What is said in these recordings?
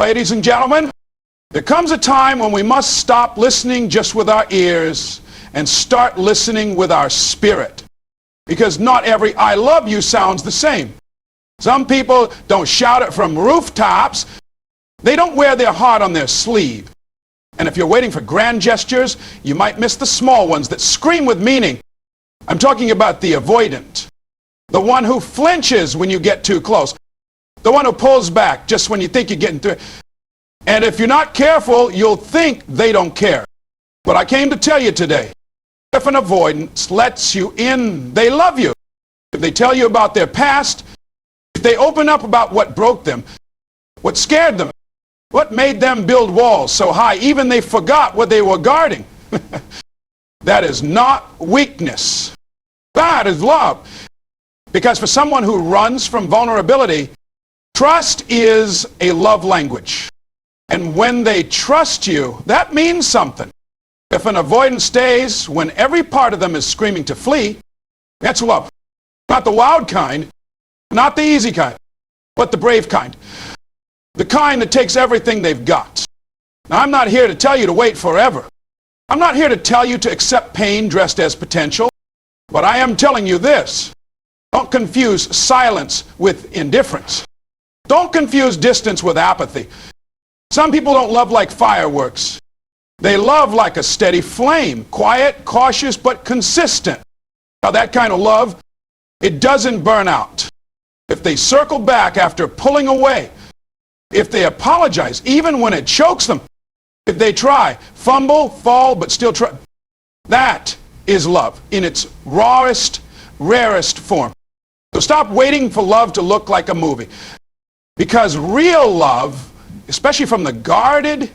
Ladies and gentlemen, there comes a time when we must stop listening just with our ears and start listening with our spirit. Because not every I love you sounds the same. Some people don't shout it from rooftops. They don't wear their heart on their sleeve. And if you're waiting for grand gestures, you might miss the small ones that scream with meaning. I'm talking about the avoidant. The one who flinches when you get too close. The one who pulls back just when you think you're getting through it. And if you're not careful, you'll think they don't care. But I came to tell you today, if an avoidance lets you in, they love you. If they tell you about their past, if they open up about what broke them, what scared them, what made them build walls so high, even they forgot what they were guarding. That is not weakness. That is love. Because for someone who runs from vulnerability, trust is a love language. And when they trust you, that means something. If an avoidant stays when every part of them is screaming to flee, that's love. Not the loud kind, not the easy kind, but the brave kind. The kind that takes everything they've got. Now, I'm not here to tell you to wait forever. I'm not here to tell you to accept pain dressed as potential. But I am telling you this. Don't confuse silence with indifference. Don't confuse distance with apathy. Some people don't love like fireworks. They love like a steady flame, quiet, cautious, but consistent. Now that kind of love, it doesn't burn out. If they circle back after pulling away, if they apologize, even when it chokes them, if they try, fumble, fall, but still try, that is love in its rawest, rarest form. So stop waiting for love to look like a movie. Because real love, especially from the guarded,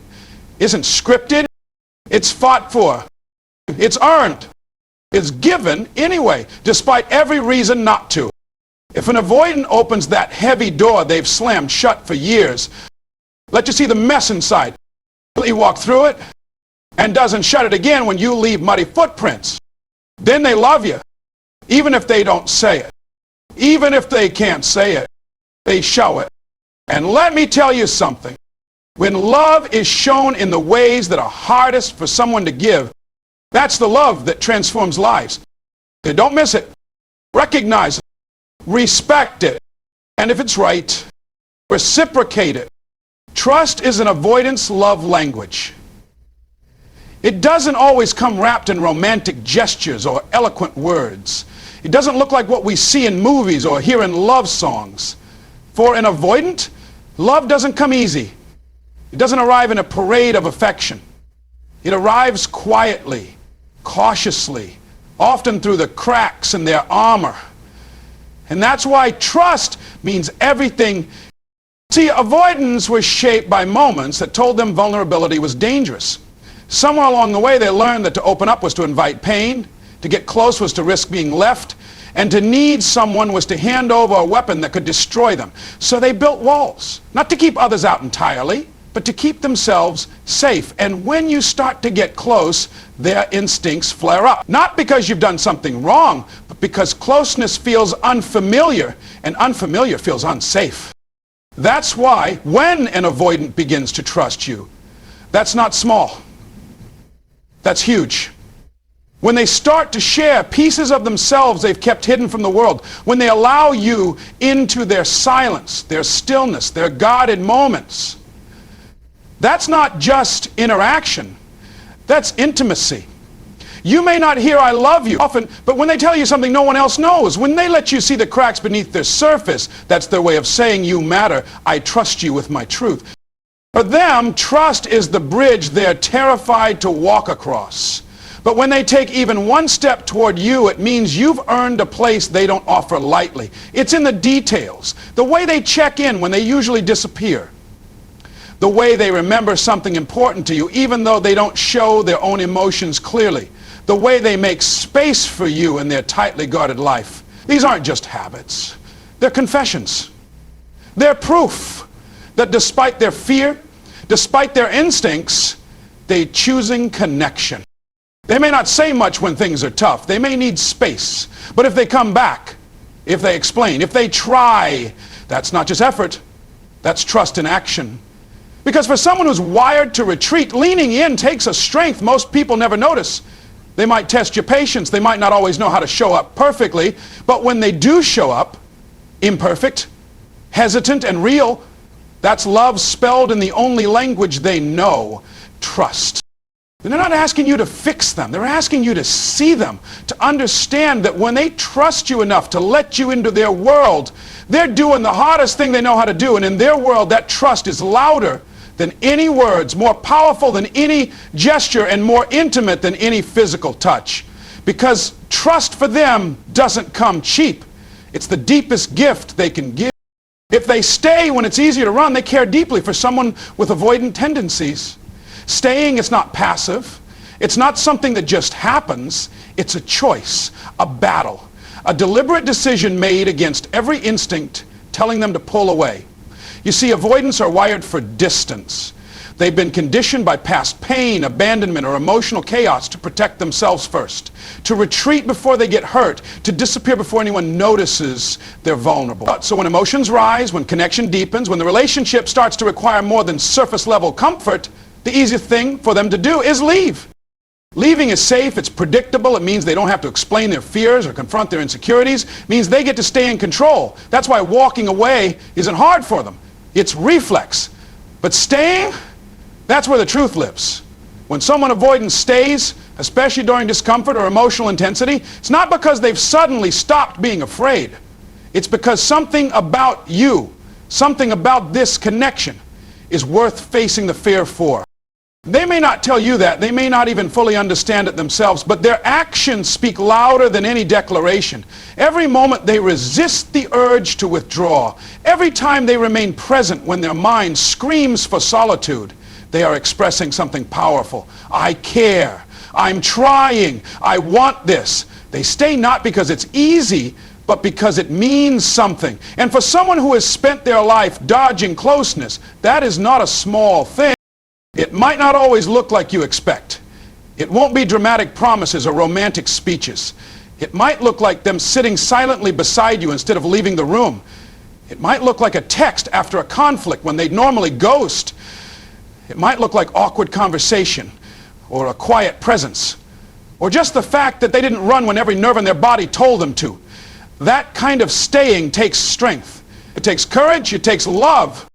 isn't scripted. It's fought for. It's earned. It's given anyway, despite every reason not to. If an avoidant opens that heavy door they've slammed shut for years, let you see the mess inside, let you walk through it, and doesn't shut it again when you leave muddy footprints, then they love you, even if they don't say it. Even if they can't say it, they show it. And let me tell you something. When love is shown in the ways that are hardest for someone to give, that's the love that transforms lives. Don't miss it. Recognize it. Respect it. And if it's right, reciprocate it. Trust is an avoidance love language. It doesn't always come wrapped in romantic gestures or eloquent words. It doesn't look like what we see in movies or hear in love songs. For an avoidant, love doesn't come easy. It doesn't arrive in a parade of affection. It arrives quietly, cautiously, often through the cracks in their armor. And that's why trust means everything. See, avoidants were shaped by moments that told them vulnerability was dangerous. Somewhere along the way they learned that to open up was to invite pain, to get close was to risk being left, and to need someone was to hand over a weapon that could destroy them. So they built walls, not to keep others out entirely, but to keep themselves safe. And when you start to get close, their instincts flare up. Not because you've done something wrong, but because closeness feels unfamiliar, and unfamiliar feels unsafe. That's why when an avoidant begins to trust you, that's not small. That's huge. When they start to share pieces of themselves they've kept hidden from the world, when they allow you into their silence, their stillness, their guarded moments, that's not just interaction, that's intimacy. You may not hear I love you often, but when they tell you something no one else knows, when they let you see the cracks beneath their surface, that's their way of saying you matter. I trust you with my truth. For them, trust is the bridge they're terrified to walk across. But when they take even one step toward you, it means you've earned a place they don't offer lightly. It's in the details, the way they check in when they usually disappear, the way they remember something important to you even though they don't show their own emotions clearly, the way they make space for you in their tightly guarded life. These aren't just habits. They're confessions. They're proof that despite their fear, despite their instincts, they're choosing connection. They may not say much when things are tough. They may need space. But if they come back, if they explain, if they try, that's not just effort. That's trust in action. Because for someone who's wired to retreat, leaning in takes a strength most people never notice. They might test your patience. They might not always know how to show up perfectly. But when they do show up, imperfect, hesitant, and real, that's love spelled in the only language they know, trust. And they're not asking you to fix them. They're asking you to see them, to understand that when they trust you enough to let you into their world, they're doing the hardest thing they know how to do. And in their world, that trust is louder than any words, more powerful than any gesture, and more intimate than any physical touch. Because trust for them doesn't come cheap. It's the deepest gift they can give. If they stay when it's easier to run, they care deeply. For someone with avoidant tendencies, staying is not passive. It's not something that just happens. It's a choice, a battle, a deliberate decision made against every instinct telling them to pull away. You see, avoidants are wired for distance. They've been conditioned by past pain, abandonment, or emotional chaos to protect themselves first, to retreat before they get hurt, to disappear before anyone notices they're vulnerable. So when emotions rise, when connection deepens, when the relationship starts to require more than surface-level comfort, the easiest thing for them to do is leave. Leaving is safe, it's predictable, it means they don't have to explain their fears or confront their insecurities, it means they get to stay in control. That's why walking away isn't hard for them. It's reflex. But staying, that's where the truth lives. When someone avoidant stays, especially during discomfort or emotional intensity, it's not because they've suddenly stopped being afraid. It's because something about you, something about this connection is worth facing the fear for. They may not tell you that, they may not even fully understand it themselves, but their actions speak louder than any declaration. Every moment they resist the urge to withdraw. Every time they remain present when their mind screams for solitude, they are expressing something powerful. I care. I'm trying. I want this. They stay not because it's easy, but because it means something. And for someone who has spent their life dodging closeness, that is not a small thing. It might not always look like you expect. It won't be dramatic promises or romantic speeches. It might look like them sitting silently beside you instead of leaving the room. It might look like a text after a conflict when they'd normally ghost. It might look like awkward conversation or a quiet presence, or just the fact that they didn't run when every nerve in their body told them to. That kind of staying takes strength. It takes courage. It takes love.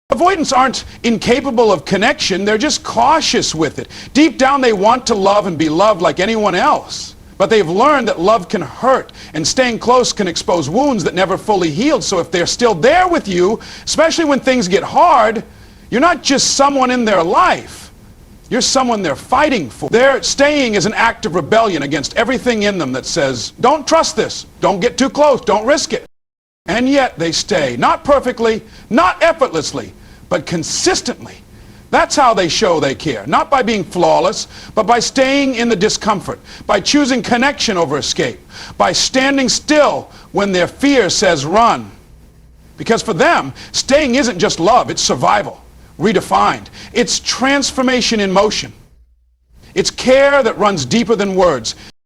Avoidants aren't incapable of connection, they're just cautious with it. Deep down they want to love and be loved like anyone else. But they've learned that love can hurt, and staying close can expose wounds that never fully healed. So if they're still there with you, especially when things get hard, you're not just someone in their life, you're someone they're fighting for. Their staying is an act of rebellion against everything in them that says, don't trust this, don't get too close, don't risk it. And yet they stay, not perfectly, not effortlessly, but consistently. That's how they show they care, not by being flawless, but by staying in the discomfort, by choosing connection over escape, by standing still when their fear says run. Because for them, staying isn't just love, it's survival, redefined. It's transformation in motion. It's care that runs deeper than words.